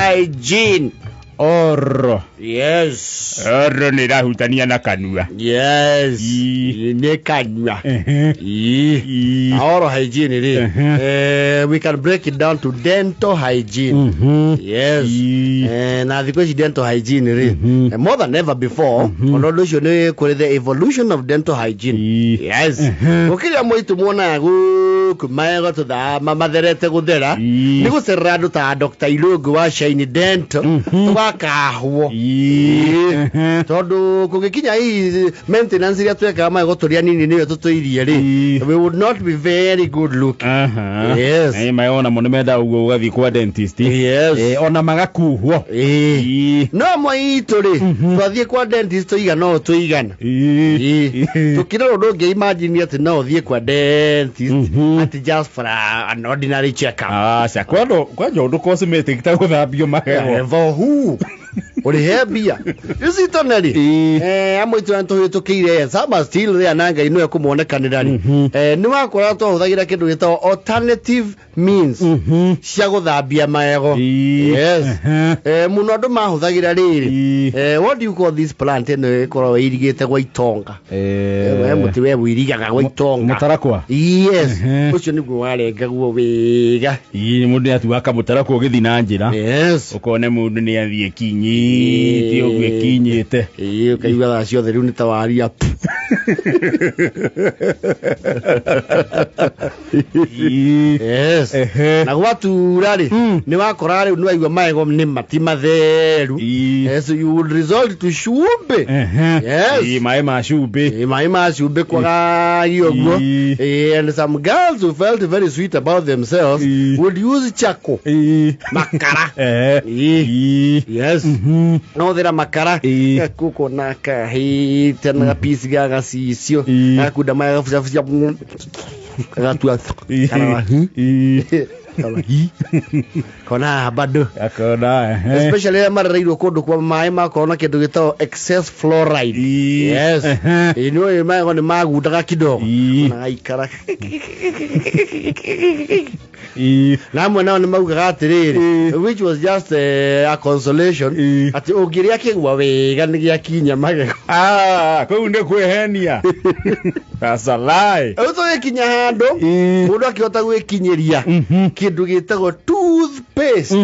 hygiene. Oro. Yes. Oro ni rahutania na kanua. Yes. Ne kanua. Oral hygiene we can break it down to dental hygiene. Yes. Na because dental hygiene more than ever before. Although you know the evolution of dental hygiene. Yes. Ukija moitu muona kumaega to da mama therete guthera ni gucerera ndu ta Dr. Ilungu wa Shine Dental twakahwo tondu kugikinya hii maintenance ya tweka magego turia nini niyo tutuirie we would not be very good look. Yes. Mayona muno menda ugo ugathi kwa dentist. Yes. Ona magakuhwo no moitu twathie kwa dentist tuigana tuigana tukira ndo nge imagine ati no thie kwa dentist at just for an ordinary check up. Kwanja undu cosmetic ta guthambio magego who uri hebia isi toneri amoitu anto hitukire sama still there nanga ino yakumonekanira ni wakora to huthagira kindu gitawo alternative means cia guthambia magego. Yes. Muno andu mahuthagira riri what do you call this plant ino ikorwo irigite gwa itonga muti we wirigaga gwa itonga mutarakwa. Yes. Ucio niguo warengagwo wiga ni mundu atuaka mutarakwa ugithi na njira. Yes. Ukone mundu ni athie kinyite ogwe kinyite ukaigua tha ciothe riu ni ta waria. Yes. Na gwatura ri ni wakora ri ni waigua magego ni matimatheru. Yes, you would resort to shube. Yes. Mai ma shube. Mai ma shube kwa yogo. And some girls who felt very sweet about themselves would use chako. Makara. Yes. No there makara. Kuko na kahi tena piece gaga sisio. Akuda mai fuja agatua kana kona bado akona especially marairu kondo kwa mai makona kindu gitawo excess fluoride. Yes. Ino mai ni magudaga kidogo na ikara na mwana ni maugaga atiriri which was just a consolation ati ungiria kigwa wega ni giakinya magego kwa unde kwehenia that's a lie. Uto gikinya handu mundu akihota gwikinyiria kindu gitagwo toothpaste.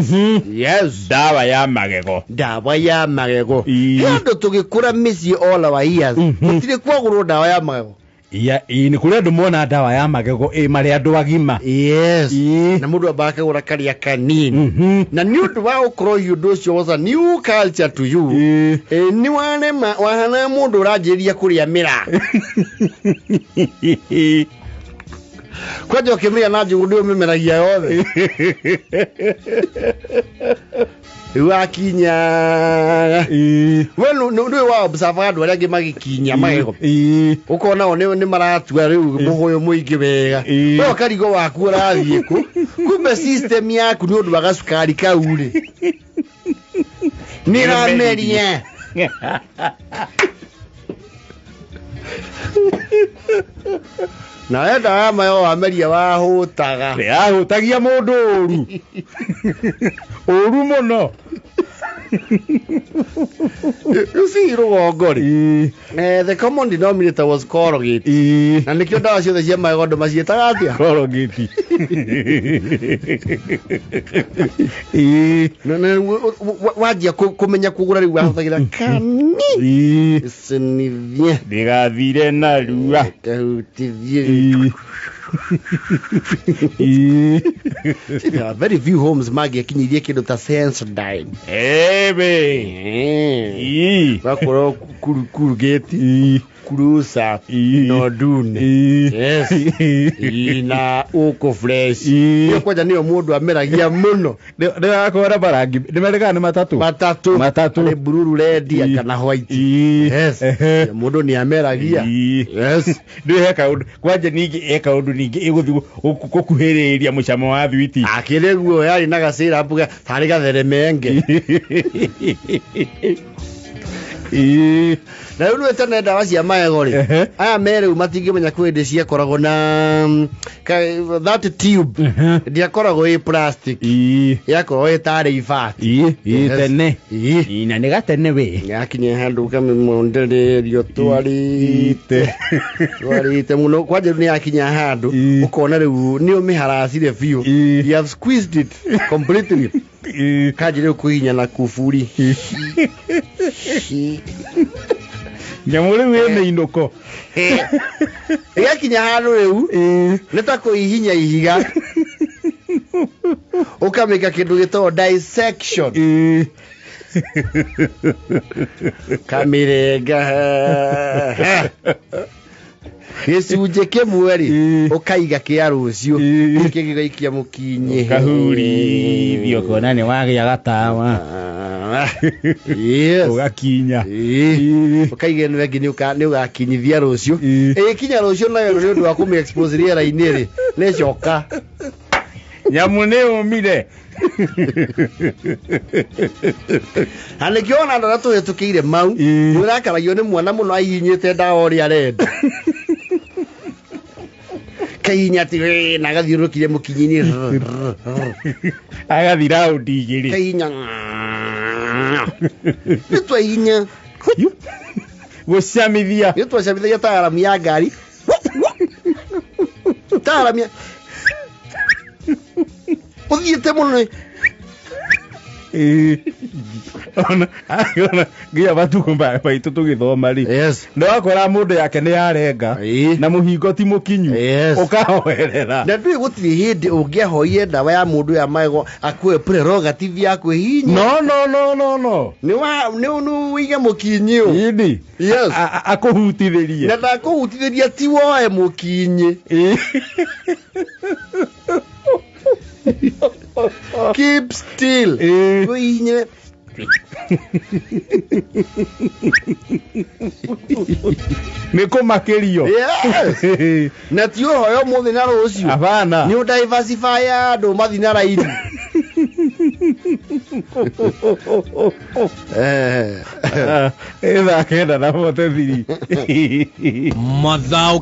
Yes. Ndawa ya magego. Ndawa ya magego. Handu tugikura misi all our years gutire kwagurwo ndawa ya magego. Ni kuri andu mona ndawa ya magego mari andu agima. Yes. Na mundu abaka gura karia kanini na ni undu wa ukro yudo cio was a new culture to you. Ni wahana mundu urajiria kuria mira kwaje ukimia na njungu ndio mimeragia yothe wakinya we ndio wa observe andu aria ngi magikinya magego ukona one ni maratua riu muhoyo muingi wega we karigo waku urathie ku kumbe system yaku ni undu wa gasukari kauri ni rameria na enda amayo ameria wahutaga yahutagia mundu oru muno you see rugongori the common denominator was corrugate na nikio ndawa ciothe cia magego ndo macietaga atia corrugate wajia kumenya kugura riu wahuthagira kani sinithie ndigathire na rua kahutithie. There are very few homes magi akinyirie kindu ta Sensodyne. Bakoro kurugeti kurusa no dune. Yes. Ina uko fresh. Yo kwaja niyo mundu ameragia muno. Ndakora barangi. Ndimereka ni matatu. Ni bururu red kana white. Yes. Mundu ni ameragia. Yes. Ndiheka kwaja ningi eka undu ningi iguthi gukuhiriria mucamo wa thwiti akireguo yari na gasira mbuga tari gatheremenge na rĩu nĩ tene ndawa cia magego rĩ aya merĩ matingĩmenya kwĩ ndĩ ciakoragwo na that tube ndiakoragwo ĩ plastic yakorwo ĩtarĩ ibati tene na nĩ gatene we yakinya handũ kamĩmondererio twarĩte mũno kwanja nĩ yakinya handũ ũkona rĩu nĩ ũmĩharacire biũ you have squeezed it completely kanjĩ rĩu kũhinya na kuburi nyamũ rĩu ĩna inũko ĩgakinya handũ rĩu nĩ ta kũhihinya ihiga ũkamĩka kĩndũ gĩtagwo dissection kamĩrenga gĩcunjĩ kĩmwe rĩ ũkaiga kĩa rũciũ kĩngĩ gĩgaikia mũkinyĩ kahurithio kona nĩ wagĩa gatawa ũgakinya ũkaiga ĩno ĩngĩ nĩ ũgakinyithia rũciũ ĩgĩkinya rũciũ nayo nĩ ũndũ wa kũmĩ-expose rĩera-inĩ rĩ nĩ coka nyamũ nĩ ũmire na nĩkĩo ona andũ arĩa tũhĩtũkĩire mau nĩ ũrakaragio nĩ mwana mũno ahihinyĩte ndawa ũrĩa arenda kahinya atĩ na agathiũrũrũkire mũkinyĩ-inĩ agathiĩ raundi igĩrĩ kahinya nĩ twahinya gũcamithia nĩ twacamithagia ta aramu ya ngari ta aramu ya ũthiĩte mũno ona nginya matukũ maitũ tũgĩthoma rĩ nĩ wakora mũndũ yake nĩ yarenga na mũhingo ti mũkinyu ũkahoerera na ndũĩ gũtirĩ hĩndĩ ũngĩahoire ndawa ya mũndũ ya magego akuhe prerogative ya kwĩhinya no nĩ wĩige mũkinyĩ ĩndĩ akũhutithĩrie na ndakũhutithĩria ti woe mũkinyĩ keep still kwĩhinya nĩ kũmakĩrio na ti ũhoyo mũthĩ na rũciũ abana nĩ ũdiversify andũ mathi na raini ĩtha kenda na mote thiri mathaũ